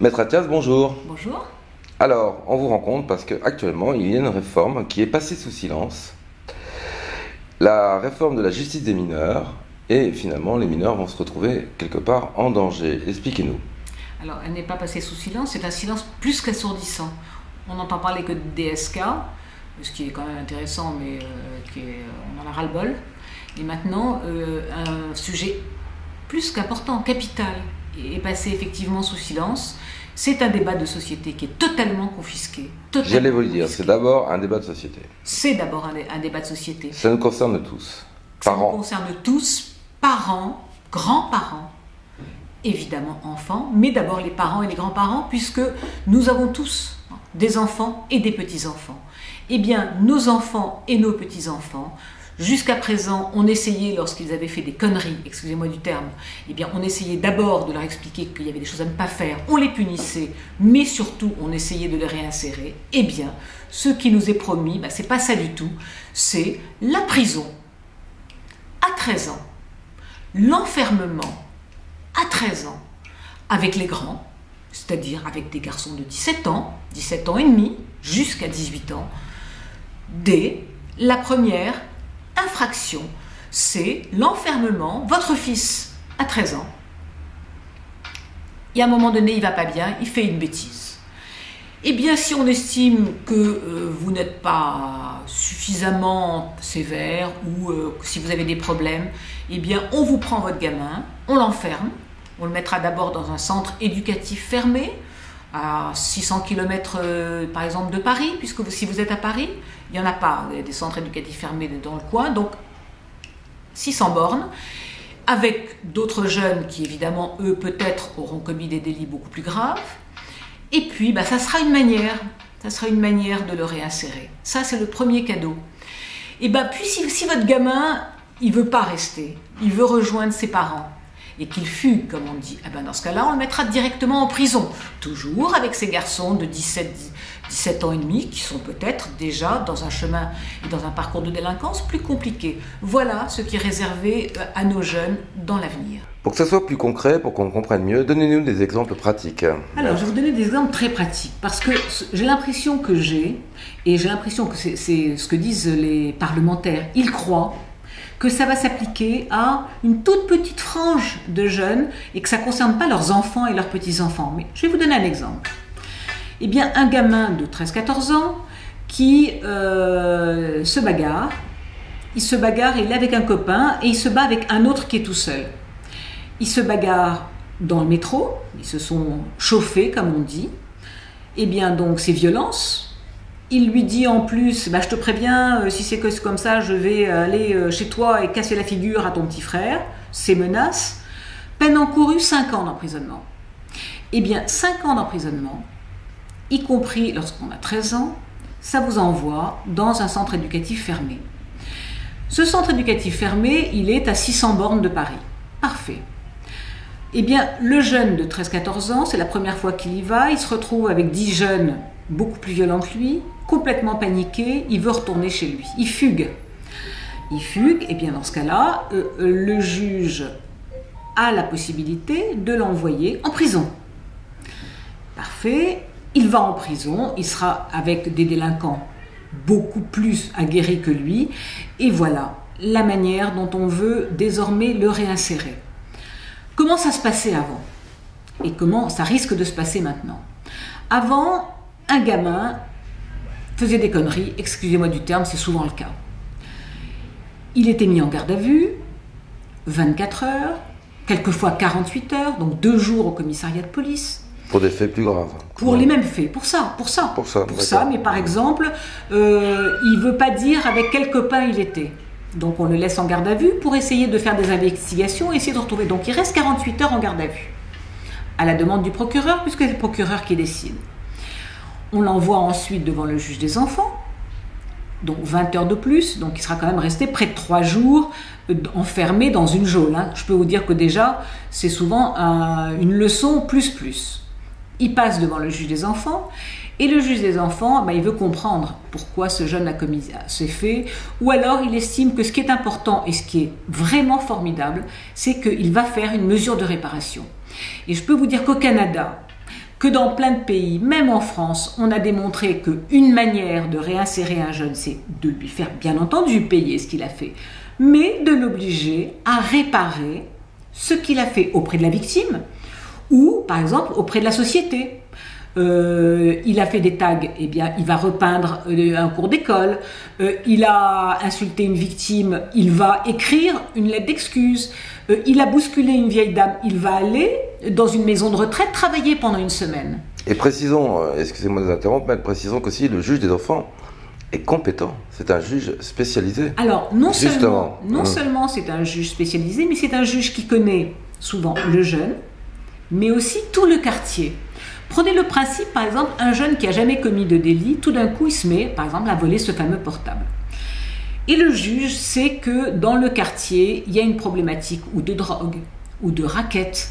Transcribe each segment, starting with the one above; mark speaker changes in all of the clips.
Speaker 1: Maître Athias, bonjour.
Speaker 2: Bonjour.
Speaker 1: Alors, on vous rencontre parce qu'actuellement, il y a une réforme qui est passée sous silence. La réforme de la justice des mineurs, et finalement, les mineurs vont se retrouver quelque part en danger. Expliquez-nous.
Speaker 2: Alors, elle n'est pas passée sous silence, c'est un silence plus qu'assourdissant. On n'entend parler que de DSK, ce qui est quand même intéressant, mais on en a ras-le-bol. Et maintenant, un sujet plus qu'important, capital, est passé effectivement sous silence. C'est un débat de société qui est totalement confisqué.
Speaker 1: J'allais vous le dire, c'est d'abord un débat de société.
Speaker 2: C'est d'abord un débat de société.
Speaker 1: Ça nous concerne tous, parents.
Speaker 2: Ça nous concerne tous, parents, grands-parents, évidemment enfants, mais d'abord les parents et les grands-parents, puisque nous avons tous des enfants et des petits-enfants. Eh bien, nos enfants et nos petits-enfants, jusqu'à présent, on essayait, lorsqu'ils avaient fait des conneries, excusez-moi du terme, eh bien, on essayait d'abord de leur expliquer qu'il y avait des choses à ne pas faire, on les punissait, mais surtout, on essayait de les réinsérer. Eh bien, ce qui nous est promis, c'est pas ça du tout, c'est la prison à 13 ans, l'enfermement à 13 ans, avec les grands, c'est-à-dire avec des garçons de 17 ans et demi, jusqu'à 18 ans, dès la première infraction, c'est l'enfermement. Votre fils a 13 ans, et à un moment donné, il va pas bien, il fait une bêtise. Eh bien, si on estime que vous n'êtes pas suffisamment sévère ou si vous avez des problèmes, eh bien, on vous prend votre gamin, on l'enferme, on le mettra d'abord dans un centre éducatif fermé, à 600 km par exemple de Paris, puisque si vous êtes à Paris, il n'y en a pas des centres éducatifs fermés dans le coin, donc 600 bornes, avec d'autres jeunes qui évidemment, eux peut-être auront commis des délits beaucoup plus graves, et puis ça sera une manière de le réinsérer. Ça c'est le premier cadeau. Et puis si votre gamin, il veut pas rester, il veut rejoindre ses parents, et qu'il fugue, comme on dit, dans ce cas-là, on le mettra directement en prison. Toujours avec ces garçons de 17 ans et demi qui sont peut-être déjà dans un chemin et dans un parcours de délinquance plus compliqué. Voilà ce qui est réservé à nos jeunes dans l'avenir.
Speaker 1: Pour que ça soit plus concret, pour qu'on comprenne mieux, donnez-nous des exemples pratiques.
Speaker 2: Alors, je vais vous donner des exemples très pratiques, parce que j'ai l'impression que c'est ce que disent les parlementaires, ils croient que ça va s'appliquer à une toute petite frange de jeunes et que ça ne concerne pas leurs enfants et leurs petits-enfants. Mais je vais vous donner un exemple. Eh bien, un gamin de 13-14 ans qui se bagarre, il est avec un copain et il se bat avec un autre qui est tout seul. Ils se bagarrent dans le métro, ils se sont chauffés, comme on dit. Eh bien, donc, c'est violence. Il lui dit en plus, je te préviens, si c'est comme ça, je vais aller chez toi et casser la figure à ton petit frère. C'est menace. Peine encourue, 5 ans d'emprisonnement. Eh bien, 5 ans d'emprisonnement, y compris lorsqu'on a 13 ans, ça vous envoie dans un centre éducatif fermé. Ce centre éducatif fermé, il est à 600 bornes de Paris. Parfait. Eh bien, le jeune de 13-14 ans, c'est la première fois qu'il y va, il se retrouve avec 10 jeunes beaucoup plus violents que lui, complètement paniqué, il veut retourner chez lui. Il fugue, et bien dans ce cas-là, le juge a la possibilité de l'envoyer en prison. Parfait, il va en prison, il sera avec des délinquants beaucoup plus aguerris que lui, et voilà la manière dont on veut désormais le réinsérer. Comment ça se passait avant? Et comment ça risque de se passer maintenant? Avant, un gamin faisait des conneries, excusez-moi du terme, c'est souvent le cas. Il était mis en garde à vue, 24 heures, quelquefois 48 heures, donc 2 jours au commissariat de police.
Speaker 1: Pour des faits plus graves.
Speaker 2: Pour les mêmes faits, pour ça, mais par exemple, il ne veut pas dire avec quel copain il était. Donc on le laisse en garde à vue pour essayer de faire des investigations et essayer de retrouver. Donc il reste 48 heures en garde à vue, à la demande du procureur, puisque c'est le procureur qui décide. On l'envoie ensuite devant le juge des enfants, donc 20 heures de plus, donc il sera quand même resté près de 3 jours enfermé dans une geôle. Je peux vous dire que déjà, c'est souvent une leçon plus. Il passe devant le juge des enfants, et le juge des enfants, il veut comprendre pourquoi ce jeune a commis ces faits, ou alors il estime que ce qui est important et ce qui est vraiment formidable, c'est qu'il va faire une mesure de réparation. Et je peux vous dire qu'au Canada, que dans plein de pays, même en France, on a démontré qu'une manière de réinsérer un jeune, c'est de lui faire, bien entendu, payer ce qu'il a fait, mais de l'obliger à réparer ce qu'il a fait auprès de la victime ou, par exemple, auprès de la société. Il a fait des tags, eh bien, il va repeindre un cours d'école. Il a insulté une victime, il va écrire une lettre d'excuse. Il a bousculé une vieille dame, il va aller dans une maison de retraite travailler pendant une semaine.
Speaker 1: Et précisons, excusez-moi de vous interrompre, mais précisons qu'aussi le juge des enfants est compétent. C'est un juge spécialisé.
Speaker 2: Alors, non seulement c'est un juge spécialisé, mais c'est un juge qui connaît souvent le jeune, mais aussi tout le quartier. Prenez le principe, par exemple, un jeune qui n'a jamais commis de délit, tout d'un coup, il se met, par exemple, à voler ce fameux portable. Et le juge sait que dans le quartier, il y a une problématique ou de drogue, ou de racket,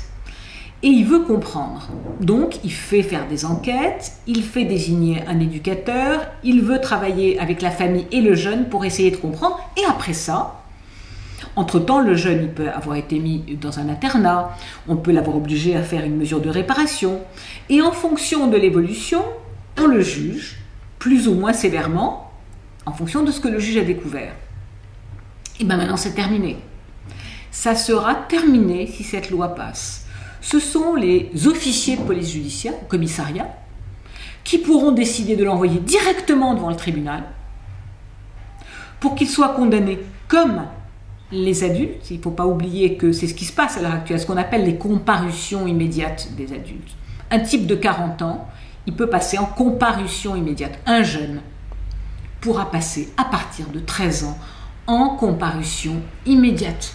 Speaker 2: et il veut comprendre. Donc, il fait faire des enquêtes, il fait désigner un éducateur, il veut travailler avec la famille et le jeune pour essayer de comprendre, et après ça, entre-temps, le jeune, il peut avoir été mis dans un internat, on peut l'avoir obligé à faire une mesure de réparation. Et en fonction de l'évolution, on le juge, plus ou moins sévèrement, en fonction de ce que le juge a découvert. Et bien maintenant, c'est terminé. Ça sera terminé si cette loi passe. Ce sont les officiers de police judiciaire, au commissariat, qui pourront décider de l'envoyer directement devant le tribunal pour qu'il soit condamné comme les adultes. Il ne faut pas oublier que c'est ce qui se passe à l'heure actuelle, ce qu'on appelle les comparutions immédiates des adultes. Un type de 40 ans, il peut passer en comparution immédiate. Un jeune pourra passer à partir de 13 ans en comparution immédiate.